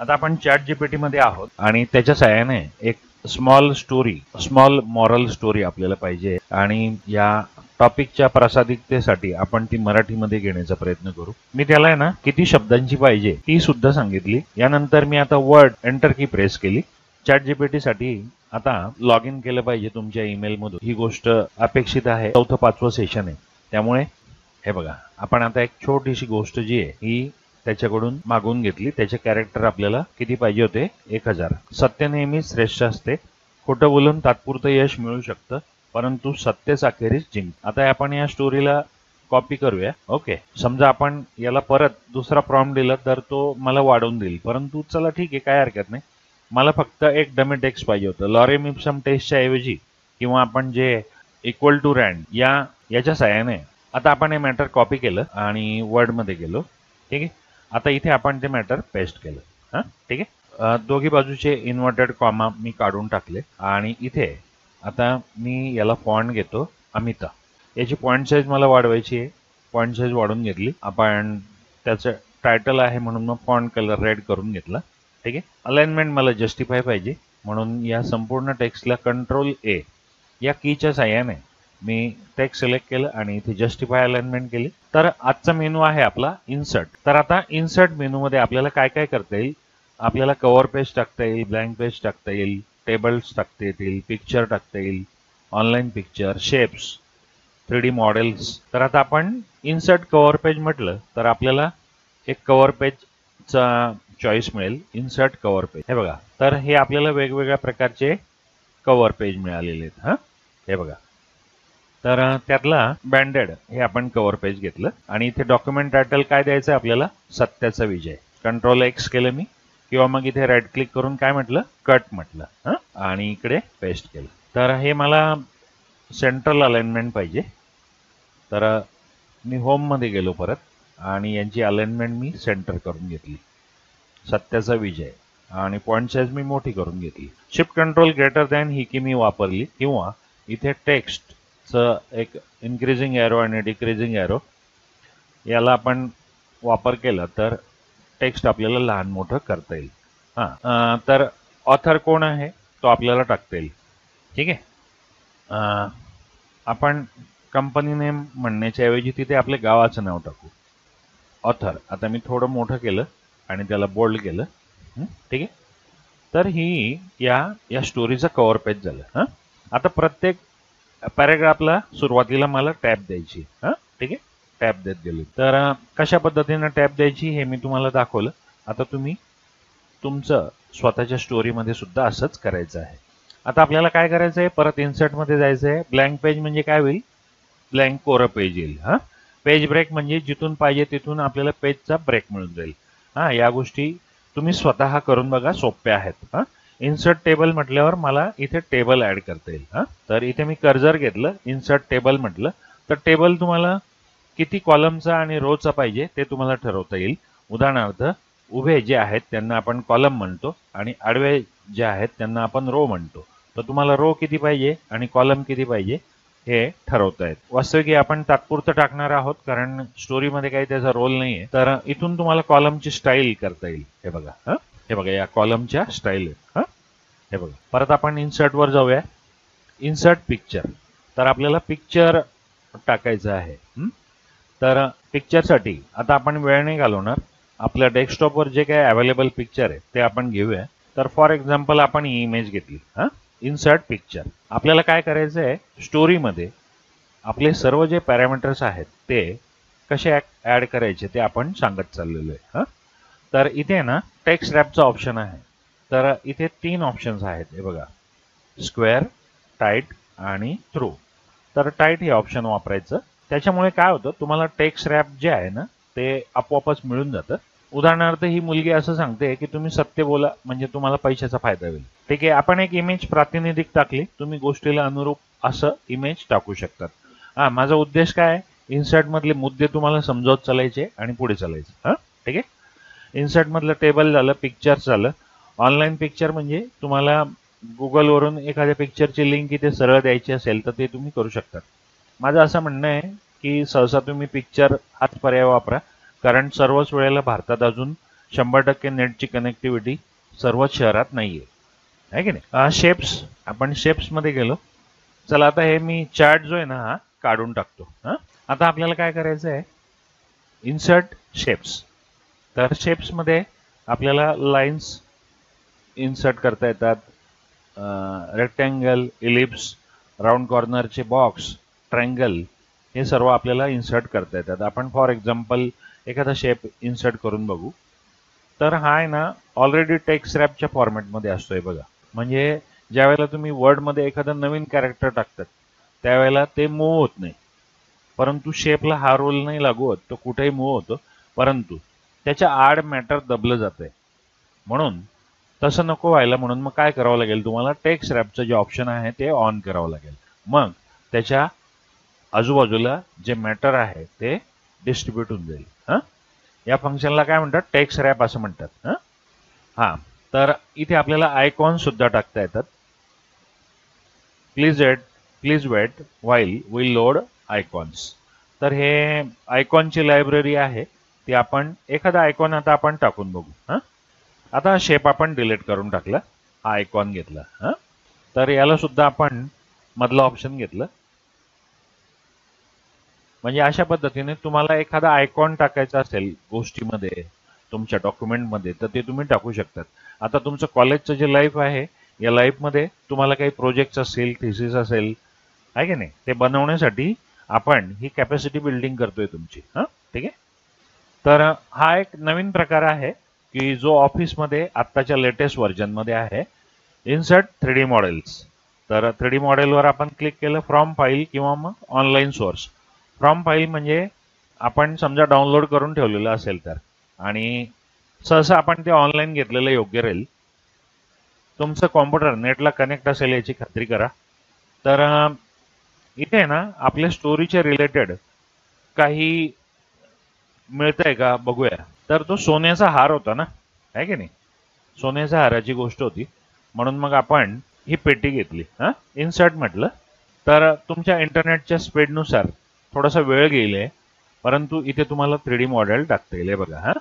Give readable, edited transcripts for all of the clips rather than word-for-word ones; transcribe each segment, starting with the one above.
आता आपण chat GPT मध्ये आहोत आणि त्याच्या सहाय्याने एक स्मॉल मॉरल स्टोरी आपल्याला पाहिजे आणि या टॉपिकच्या प्रासादिकतेसाठी आपण ती मराठीमध्ये घेण्याचा प्रयत्न करू. मी त्याला आहे ना किती शब्दांची पाहिजे ती सुद्धा सांगितली. यानंतर मी आता वर्ड एंटर की प्रेस केली. चॅट जीपीटी साठी आता लॉग इन केलं पाहिजे तुमच्या ईमेल मधून. ही गोष्ट अपेक्षित आहे. 4th-5वं सेशन आहे. त्यामुळे हे बघा, आपण आता एक छोटीशी गोष्ट जी आहे ही त्याच्याकडून मागून घेतली. त्याचे कॅरेक्टर आपल्याला किती पाहिजे होते? 1000. सत्य नेहमी श्रेष्ठ असते. खोटं बोलून तात्पुरतं यश मिळू शकतं, परंतु सत्यच अखेरीस जिंक. आता आपण या स्टोरीला कॉपी करूया. ओके, समजा आपण याला परत दुसरा प्रॉम्प्ट दिला तर तो मला वाढवून देईल, परंतु चला ठीक आहे, काय हरकत नाही. मला फक्त एक डमी टेक्स्ट पाहिजे होतं. लॉरेम इप्सम टेस्टच्या ऐवजी किंवा आपण जे इक्वल टू रँड याच्या सहाय्याने आता आपण हे मॅटर कॉपी केलं आणि वर्डमध्ये गेलो. ठीक आहे, आता इथे आपण ते मॅटर पेस्ट केलं. हां, ठीक आहे. दोघी बाजूचे इन्व्हर्टेड कॉमा मी काढून टाकले आणि इथे आता मी याला फॉन्ट घेतो अमिता. याची पॉईंट साईज मला वाढवायची आहे. पॉईंट साईज वाढवून घेतली. आपण त्याचं टायटल आहे म्हणून मग फॉन्ट कलर रेड करून घेतला. ठीक आहे. अलाइनमेंट मला जस्टिफाय पाहिजे म्हणून या संपूर्ण टेक्स्टला Ctrl+A या कीच्या साहाय्याने मी टेक्स्ट सिलेक्ट केलं आणि इथे जस्टिफाय अलाइनमेंट केली. तर आजचा मेनू आहे आपला इन्सर्ट. तर आता इन्सर्ट मेनूमध्ये आपल्याला काय काय करता येईल? आपल्याला कव्हर पेज टाकता येईल, ब्लँक पेज टाकता येईल, टेबल्स टाकता येतील, पिक्चर टाकता येईल, online picture, shapes, 3D models. तर आता आपण इन्सर्ट कव्हर पेज म्हटलं तर आपल्याला एक कव्हर पेजचा चॉईस मिळेल. Insert cover page. हे बघा, तर हे आपल्याला वेगवेगळ्या प्रकारचे कव्हर पेज मिळालेले आहेत. हां, हे बघा. तर त्यातला बँडेड हे आपण कव्हर पेज घेतलं आणि इथे डॉक्युमेंट टायटल काय द्यायचं आपल्याला? सत्याचा विजय. Ctrl+X केलं मी, किंवा मग इथे राईट क्लिक करून काय म्हटलं? कट म्हटलं. हां, आणि इकडे पेस्ट केलं. तर हे मला सेंट्रल अलाइनमेंट पाहिजे. तर मी होममध्ये गेलो परत आणि यांची अलाइनमेंट मी सेंटर करून घेतली. सत्याचा विजय आणि पॉईंट साईज मी मोठी करून घेतली. Shift+Ctrl ही की मी वापरली, किंवा इथे टेक्स्टचं एक इन्क्रीजिंग एरो आणि डिक्रीजिंग एरो याला आपण वापर केला तर टेक्स्ट आपल्याला लहान मोठं करता येईल. हां, तर ऑथर कोण आहे तो आपल्याला टाकता येईल. ठीक आहे. आपण कंपनी नेम म्हणण्याच्या ऐवजी तिथे आपल्या गावाचं नाव टाकू. ऑथर आता मी थोडं मोठं केलं आणि त्याला बोल्ड केलं. ठीक आहे. तर ही या स्टोरीचं कव्हर पेज झालं. हां, आता प्रत्येक पॅरेग्राफला सुरुवातीला मला टॅब द्यायची. हां, ठीक आहे. टॅब देत गेलो. तर कशा पद्धतीनं टॅब द्यायची हे मी तुम्हाला दाखवलं. आता तुम्ही तुमचं स्वतःच्या स्टोरीमध्ये सुद्धा असंच करायचं आहे. आता आपल्याला काय करायचं आहे? परत इन्सर्टमध्ये जायचं आहे. ब्लँक पेज म्हणजे काय होईल? ब्लँक कोरं पेज येईल. हां, पेज ब्रेक म्हणजे जिथून पाहिजे तिथून आपल्याला पेजचा ब्रेक मिळून जाईल. हां, या गोष्टी तुम्ही स्वतः करून बघा, सोप्या आहेत. हां, इन्सर्ट टेबल म्हटल्यावर मला इथे टेबल ॲड करता येईल. हां, तर इथे मी कर्जर घेतलं, इन्सर्ट टेबल म्हटलं तर टेबल तुम्हाला किती कॉलमचा आणि रोचा पाहिजे ते तुम्हाला ठरवता येईल. उदाहरणार्थ, उभे जे आहेत त्यांना आपण कॉलम म्हणतो आणि आडवे जे आहेत त्यांना आपण रो म्हणतो. तर तुम्हाला रो किती पाहिजे आणि कॉलम किती पाहिजे हे ठरवता येत. वास्तविक आपण तात्पुरतं टाकणार आहोत कारण स्टोरीमध्ये काही त्याचा रोल नाही आहे. तर इथून तुम्हाला कॉलमची स्टाईल करता येईल. हे बघा. हां, हे बघा, या कॉलमच्या स्टाईल आहेत. हां, हे बघा. परत आपण इन्सर्टवर जाऊया. Insert picture. तर आपल्याला पिक्चर टाकायचं आहे. तर पिक्चरसाठी आता आपण वेळ नाही घालवणार. आपल्या डेस्कटॉपवर जे काही अवेलेबल पिक्चर आहे ते आपण घेऊया. तर फॉर एक्झाम्पल आपण ही इमेज घेतली. हां, इन्सर्ट पिक्चर. आपल्याला काय करायचं आहे? स्टोरीमध्ये आपले सर्व जे पॅरामीटर्स आहेत ते कसे ॲड करायचे ते आपण सांगत चाललेलो आहे. हां, तर इथे ना टेक्स्ट रॅपचा ऑप्शन आहे. तर इथे 3 ऑप्शन्स आहेत. हे बघा, स्क्वेअर, टाईट आणि थ्रू. तर टाईट हे ऑप्शन वापरायचं. त्याच्यामुळे काय होतं, तुम्हाला टेक्स्ट रॅप जे आहे ना ते आपोआपच मिळून जातं. उदाहरणार्थ, ही मुलगी असं सांगते की तुम्ही सत्य बोला म्हणजे तुम्हाला पैशाचा फायदा होईल. ठीक आहे. आपण एक इमेज प्रातिनिधिक टाकली. तुम्ही गोष्टीला अनुरूप असं इमेज टाकू शकतात. हां, माझा उद्देश काय आहे? इन्सर्टमधले मुद्दे तुम्हाला समजावत चालायचे आणि पुढे चालायचं. हां, ठीक आहे. इन्सर्टमधलं टेबल झालं, पिक्चर झालं. ऑनलाईन पिक्चर म्हणजे तुम्हाला गुगलवरून एखाद्या पिक्चरची लिंक इथे सरळ द्यायची असेल तर ते तुम्ही करू शकता. माझं असं म्हणणं आहे की सहसा तुम्ही पिक्चर हाच पर्याय वापरा, कारण सर्वच वेळेला भारतात अजून 100% नेटची कनेक्टिव्हिटी सर्वच शहरात नाहीये, आहे की नाही. शेप्स, आपण शेप्स मध्ये गेलो. चला आता हे मी चार्ट जो आहे ना हा काढून टाकतो. आता आपल्याला काय करायचं आहे, इन्सर्ट शेप्स. तर शेप्स मध्ये आपल्याला लाईन्स इन्सर्ट करता येतात, रेक्टँगल, इलिप्स, राऊंड कॉर्नरचे बॉक्स, ट्रायंगल, हे सर्व आपल्याला इन्सर्ट करता येतात. आपण फॉर एक्झाम्पल एखादा शेप इन्सर्ट करून बघू. तर हा आहे ना ऑलरेडी टेक्स्ट रॅपच्या फॉर्मॅटमध्ये असतोय बघा. म्हणजे ज्या वेळेला तुम्ही वर्डमध्ये एखादा नवीन कॅरेक्टर टाकतात त्यावेळेला ते मूव्ह होत नाही, परंतु शेपला हा रोल नाही लागू होत, तो कुठेही मूव्ह होतो, परंतु त्याच्या आड मॅटर दबलं जातंय. म्हणून तसं नको व्हायला म्हणून मग काय करावं लागेल, तुम्हाला टेक्स्ट रॅपचं जे ऑप्शन आहे ते ऑन करावं लागेल. मग त्याच्या आजूबाजूला जे मॅटर आहे ते डिस्ट्रीब्यूट होऊन जाईल. या फंक्शनला काय म्हणतात, टेक्स्ट रॅप असं म्हणतात. हा, तर इथे आपल्याला आयकॉन सुद्धा टाकता येतात. Please wait while we load icons. तर हे आयकॉनची लायब्ररी आहे, ती आपण एखादा आयकॉन आता आपण टाकून बघू. आता शेप आपण डिलीट करून टाकला, हा आयकॉन घेतला. तर याला सुद्धा आपण मधलं ऑप्शन घेतलं. म्हणजे अशा पद्धतीने तुम्हाला एखादा आयकॉन टाकायचा असेल गोष्टीमध्ये, तुमच्या डॉक्युमेंटमध्ये, तर ते तुम्ही टाकू शकतात. आता तुमचं कॉलेजचं जे लाईफ आहे, या लाईफमध्ये तुम्हाला काही प्रोजेक्ट्स असतील, थिसिस असेल, आहे की नाही, ते बनवण्यासाठी आपण ही कॅपॅसिटी बिल्डिंग करतोय तुमची. ठीक आहे. तर हा एक नवीन प्रकार आहे की जो ऑफिसमध्ये आत्ताच्या लेटेस्ट व्हर्जनमध्ये आहे, इन्सर्ट 3D मॉडेल्स. तर 3D मॉडेलवर आपण क्लिक केलं, फ्रॉम फाईल किंवा मग ऑनलाईन सोर्स. फ्रॉम फाईल म्हणजे आपण समजा डाउनलोड करून ठेवलेलं असेल तर, आणि सहसा आपण ते ऑनलाईन घेतलेलं योग्य राहील. तुमचं कॉम्प्युटर नेटला कनेक्ट असेल याची खात्री करा. तर इथे ना आपल्या स्टोरीच्या रिलेटेड काही मिळतंय का बघूया. तर तो सोन्याचा हार होता ना, आहे की नाही, सोन्याच्या हाराची गोष्ट होती, म्हणून मग आपण ही पेटी घेतली. इन्सर्ट म्हटलं. तर तुमच्या इंटरनेटच्या स्पीडनुसार थोडासा वेळ गेले, परंतु इथे तुम्हाला 3D मॉडेल टाकता येईल बघा.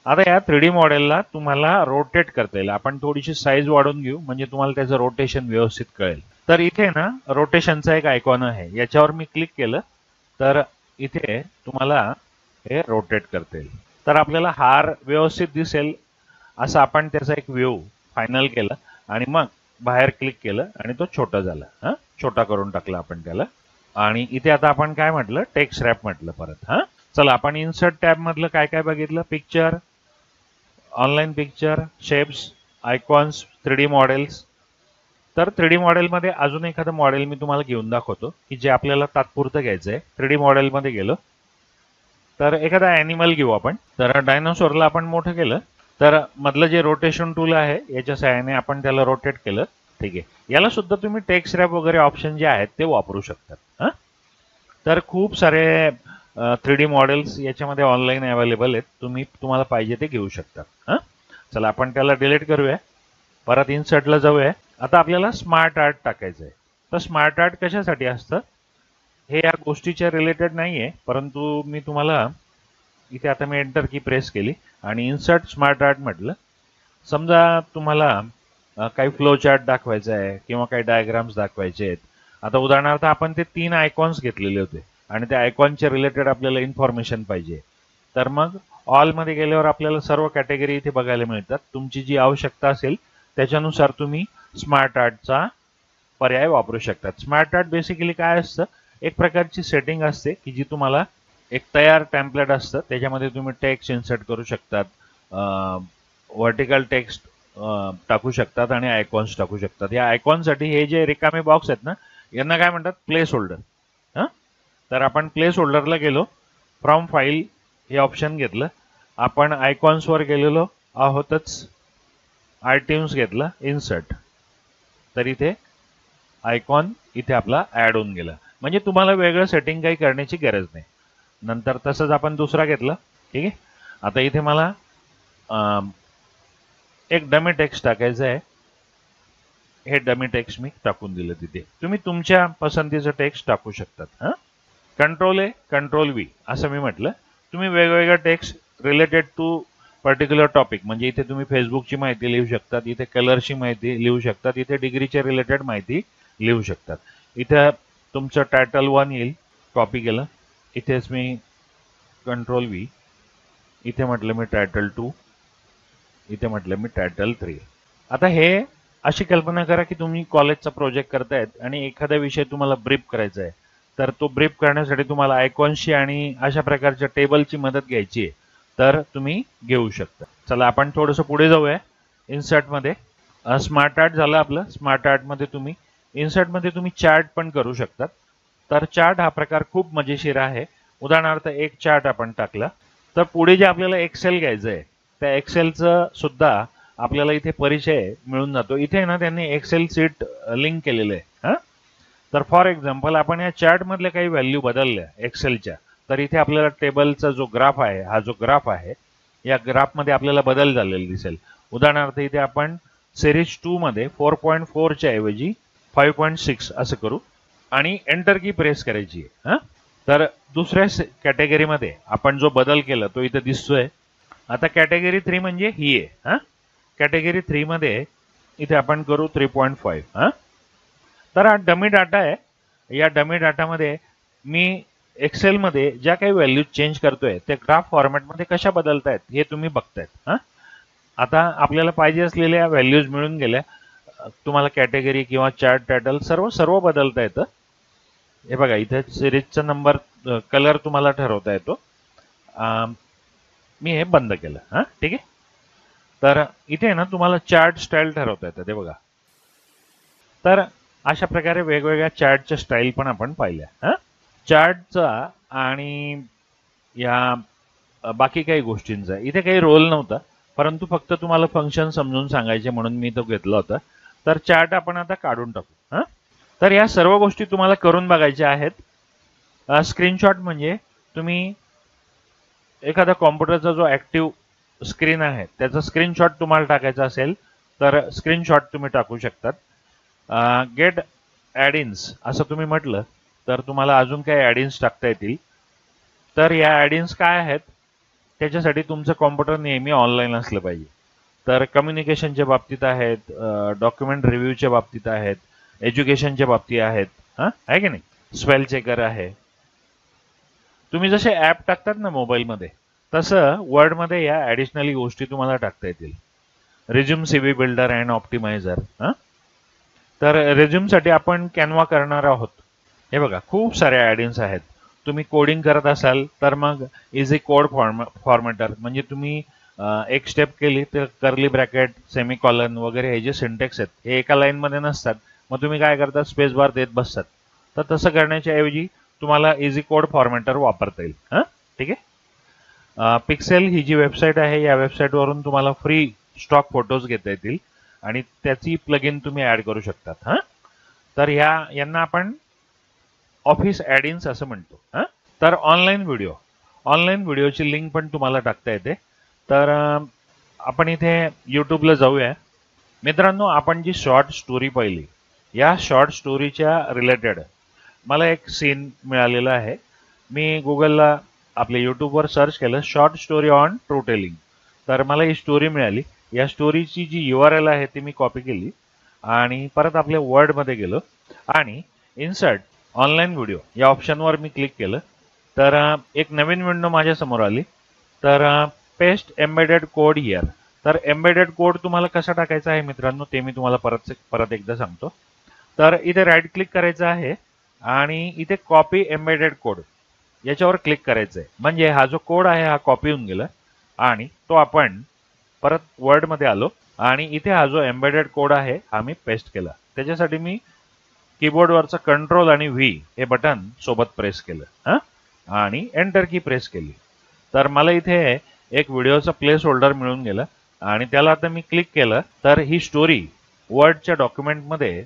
आता या 3D मॉडेलला तुम्हाला रोटेट करता येईल. आपण थोडीशी साईज वाढवून घेऊ म्हणजे तुम्हाला त्याचं रोटेशन व्यवस्थित कळेल. तर इथे ना रोटेशनचा एक आयकॉन आहे, याच्यावर मी क्लिक केलं तर इथे तुम्हाला हे रोटेट करता येईल. तर आपल्याला हार व्यवस्थित दिसेल असं आपण त्याचा एक व्ह्यू फायनल केलं आणि मग बाहेर क्लिक केलं आणि तो छोटा झाला. छोटा करून टाकला आपण त्याला. आणि इथे आता आपण काय म्हटलं, टेक्स्ट रॅप म्हटलं परत. चला आपण इन्सर्ट टॅब मधलं काय काय बघितलं, picture, online picture, shapes, icons, 3D models. तर 3D मॉडेलमध्ये अजून एखादं मॉडेल मी तुम्हाला घेऊन दाखवतो की जे आपल्याला तात्पुरतं घ्यायचं आहे. 3D मॉडेलमध्ये गेलो तर एखादा ॲनिमल घेऊ आपण. तर डायनोसॉरला आपण मोठं केलं, तर मधलं जे रोटेशन टूल आहे याच्या सहाय्याने आपण त्याला रोटेट केलं. ठीक आहे. याला सुद्धा तुम्ही टेक्स्ट रॅप वगैरे ऑप्शन जे आहेत ते वापरू शकतात. तर खूप सारे 3D मॉडेल्स याच्यामध्ये ऑनलाईन अवेलेबल आहेत, तुम्हाला पाहिजे ते घेऊ शकता. चला आपण त्याला डिलीट करूया, परत इन्सर्टला जाऊया. आता आपल्याला स्मार्ट आर्ट टाकायचं आहे. तर स्मार्ट आर्ट कशासाठी असतं हे या गोष्टीच्या रिलेटेड नाही आहे, परंतु मी तुम्हाला इथे आता मी एंटर की प्रेस केली आणि इन्सर्ट स्मार्ट आर्ट म्हटलं. समजा तुम्हाला काही फ्लो चार्ट दाखवायचा आहे किंवा काही डायग्राम्स दाखवायचे आहेत. आता उदाहरणार्थ आपण ते 3 आयकॉन्स घेतलेले होते आणि त्या आयकॉनच्या रिलेटेड आपल्याला इन्फॉर्मेशन पाहिजे, तर मग ऑलमध्ये गेल्यावर आपल्याला सर्व कॅटेगरी इथे बघायला मिळतात. तुमची जी आवश्यकता असेल त्याच्यानुसार तुम्ही स्मार्ट आर्टचा पर्याय वापरू शकतात. स्मार्ट आर्ट बेसिकली काय असतं, एक प्रकारची सेटिंग असते की जी तुम्हाला एक तयार टेम्पलेट असतं, त्याच्यामध्ये तुम्ही टेक्स्ट इन्सर्ट करू शकतात, व्हर्टिकल टेक्स्ट टाकू शकतात आणि आयकॉन्स टाकू शकतात. या आयकॉनसाठी हे जे रिकामे बॉक्स आहेत ना, यांना काय म्हणतात, प्लेस होल्डर. तर आपण प्लेस होल्डरला गेलो, फ्रॉम फाईल हे ऑप्शन घेतलं, आपण आयकॉन्सवर गेलेलो आहोतच, आयट्यून्स घेतलं, इन्सर्ट. तर इथे आयकॉन इथे आपला ऍड होऊन गेला. म्हणजे तुम्हाला वेगळं सेटिंग काही करण्याची गरज नाही. नंतर तसंच आपण दुसरा घेतला. ठीक आहे. आता इथे मला एक डमी टेक्स्ट टाकायचं आहे. हे डमी टेक्स्ट मी टाकून दिलं तिथे. तुम्ही तुमच्या पसंतीचं टेक्स्ट टाकू शकतात. कंट्रोल A, कंट्रोल V असं मी म्हटलं. तुम्ही वेगवेगळं text related to particular topic, म्हणजे इथे तुम्ही फेसबुकची माहिती लिहू शकतात, इथे कलरची माहिती लिहू शकतात, इथे डिग्रीच्या रिलेटेड माहिती लिहू शकतात. इथे तुमचं टायटल 1 येईल, कॉपी केलं. इथेच मी कंट्रोल V, इथे म्हटलं मी टायटल 2, इथे म्हटलं मी टायटल 3. आता हे अशी कल्पना करा की तुम्ही कॉलेजचा प्रोजेक्ट करतायत आणि एखादा विषय तुम्हाला ब्रीफ करायचा आहे. तर तो ब्रीफ करण्यासाठी तुम्हाला आयकॉन्सची आणि अशा प्रकारच्या टेबलची मदत घ्यायची आहे, तर तुम्ही घेऊ शकता. चला आपण थोडंसं पुढे जाऊया. इन्सर्टमध्ये स्मार्ट आर्ट झालं आपलं. स्मार्ट आर्टमध्ये तुम्ही इन्सर्टमध्ये तुम्ही चार्ट पण करू शकतात. तर चार्ट हा प्रकार खूप मजेशीर आहे. उदाहरणार्थ एक चार्ट आपण टाकला, तर पुढे जे आपल्याला एक्सेल घ्यायचं आहे त्या एक्सेलचं सुद्धा आपल्याला इथे परिचय मिळून जातो. इथे ना त्यांनी एक्सेल सीट लिंक केलेलं आहे. तर फॉर एक्झाम्पल आपण या चार्ट मधल्या काही व्हॅल्यू बदलल्या एक्सेलच्या, तर इथे आपल्याला टेबलचा जो ग्राफ आहे, हा जो ग्राफ आहे, या ग्राफमध्ये आपल्याला बदल झालेला दिसेल. उदाहरणार्थ इथे आपण सिरीज 2 मध्ये 4.4 च्या ऐवजी 5.6 असं करू आणि एंटर की प्रेस करायची आहे. तर दुसऱ्या कॅटेगरीमध्ये आपण जो बदल केला तो इथे दिसतोय. आता कॅटेगरी 3 म्हणजे ही आहे. कॅटेगरी 3 मध्ये इथे आपण करू 3.5. तर हा डमी डाटा आहे. या डमी डाटामध्ये मी एक्सेलमध्ये ज्या काही व्हॅल्यूज चेंज करतोय ते ग्राफ फॉर्मॅटमध्ये कशा बदलतायत हे तुम्ही बघतायत. आता आपल्याला पाहिजे असलेल्या व्हॅल्यूज मिळून गेल्या. तुम्हाला कॅटेगरी किंवा चार्ट टायटल सर्व बदलता येतं. हे बघा इथे सिरीजचा नंबर, कलर तुम्हाला ठरवता येतो. मी हे बंद केलं. ठीक आहे. तर इथे ना तुम्हाला चार्ट स्टाईल ठरवता येतं, ते बघा. तर अशा प्रकारे वेगवेगळ्या चार्टच्या स्टाईल पण आपण पाहिल्या. चार्टचा आणि या बाकी काही गोष्टींचा इथे काही रोल नव्हता, परंतु फक्त तुम्हाला फंक्शन समजून सांगायचे म्हणून मी तो घेतला होता. तर चार्ट आपण आता काढून टाकू. तर या सर्व गोष्टी तुम्हाला करून बघायच्या आहेत. स्क्रीनशॉट म्हणजे तुम्ही एखादा कॉम्प्युटरचा जो ऍक्टिव्ह स्क्रीन आहे त्याचा स्क्रीनशॉट तुम्हाला टाकायचा असेल तर स्क्रीनशॉट तुम्ही टाकू शकतात. गेट ॲडिन्स असं तुम्ही म्हटलं तर तुम्हाला अजून काही ॲडिन्स टाकता येतील. तर या ॲडिन्स काय आहेत, त्याच्यासाठी तुमचं कॉम्प्युटर नेहमी ऑनलाईन असलं पाहिजे. तर कम्युनिकेशनच्या बाबतीत आहेत, डॉक्युमेंट रिव्ह्यूच्या बाबतीत आहेत, एज्युकेशनच्या बाबतीत आहेत. आहे की नाही. स्पेल चेकर आहे. तुम्ही जसे ॲप टाकतात ना मोबाईलमध्ये, तसं वर्डमध्ये या ॲडिशनली गोष्टी तुम्हाला टाकता येतील. Resume CV builder and optimiser. तर रेझ्यूमसाठी आपण कॅनवा करणार आहोत. हे बघा खूप सारे ॲडिन्स आहेत. तुम्ही कोडिंग करत असाल तर मग इझी कोड फॉर्मॅटर, म्हणजे तुम्ही एक स्टेप केली तर कर्ली ब्रॅकेट, सेमिकॉलन वगैरे हे जे सिंटेक्स आहेत हे एका लाईनमध्ये नसतात. मग तुम्ही काय करता, स्पेस बार देत बसतात. तर तसं करण्याच्या ऐवजी तुम्हाला इझी कोड फॉर्मॅटर वापरता येईल. ठीक आहे. पिक्सेल ही जी वेबसाईट आहे, या वेबसाईटवरून तुम्हाला फ्री स्टॉक फोटोज घेता येतील आणि त्याची प्लगइन तुम्ही ऍड करू शकतात. तर यांना आपण ऑफिस ॲडिन्स असं म्हणतो. तर ऑनलाईन व्हिडिओची लिंक पण तुम्हाला टाकता येते. तर आपण इथे यूट्यूबला जाऊया. मित्रांनो, आपण जी शॉर्ट स्टोरी पाहिली, या शॉर्ट स्टोरीच्या रिलेटेड मला एक सीन मिळालेला आहे. मी गुगलला आपल्या यूट्यूबवर सर्च केलं short story on true telling, तर मला ही स्टोरी मिळाली. या स्टोरीची जी URL आहे ती मी कॉपी केली आणि परत आपल्या वर्डमध्ये गेलो आणि इन्सर्ट ऑनलाईन व्हिडिओ या ऑप्शनवर मी क्लिक केलं. तर एक नवीन विंडो माझ्या समोर आली. तर पेस्ट एम्बेडेड कोड हिअर. तर एम्बेडेड कोड तुम्हाला कसा टाकायचा आहे मित्रांनो, ते मी तुम्हाला परत एकदा सांगतो. तर इथे राईट क्लिक करायचं आहे आणि इथे कॉपी एम्बेडेड कोड याच्यावर क्लिक करायचं आहे. म्हणजे हा जो कोड आहे हा कॉपी होऊन गेला आणि तो आपण परत वर्डमध्ये आलो आणि इथे हा जो एम्बेडेड कोड आहे हा मी पेस्ट केला. त्याच्यासाठी मी कीबोर्डवरचं कंट्रोल आणि V हे बटन सोबत प्रेस केलं आणि एंटर की प्रेस केली. तर मला इथे एक व्हिडिओचा प्लेस होल्डर मिळून गेला आणि त्याला आता मी क्लिक केलं तर ही स्टोरी वर्डच्या डॉक्युमेंटमध्ये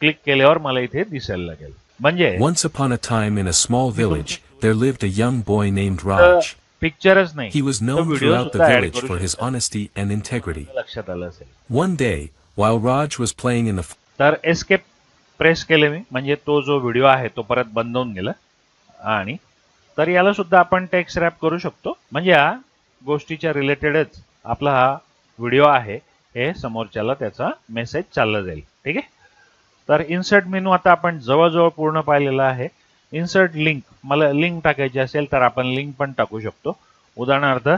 क्लिक केल्यावर मला इथे दिसायला लागेल. म्हणजे Once upon a time in a small village, there lived a young boy named Raj. पिक्चरच नाही, He was known throughout the village for his honesty and integrity. लक्षात आलं असेल. One day, while Raj was playing in the तर escape press केले मी, म्हणजे तो जो video आहे तो परत बंद होऊन गेला. आणि तर याला सुद्धा आपण टेक्स्ट रॅप करू शकतो, म्हणजे या गोष्टीच्या रिलेटेडच आपला हा व्हिडिओ आहे हे समोरच्याला त्याचा मेसेज चालला जाईल. ठीक आहे. तर इन्सर्ट मेनू आता आपण जवळजवळ पूर्ण पाहिलेला आहे. इन्सर्ट लिंक, मला लिंक टाकायची असेल तर आपण लिंक पण टाकू शकतो. उदाहरणार्थ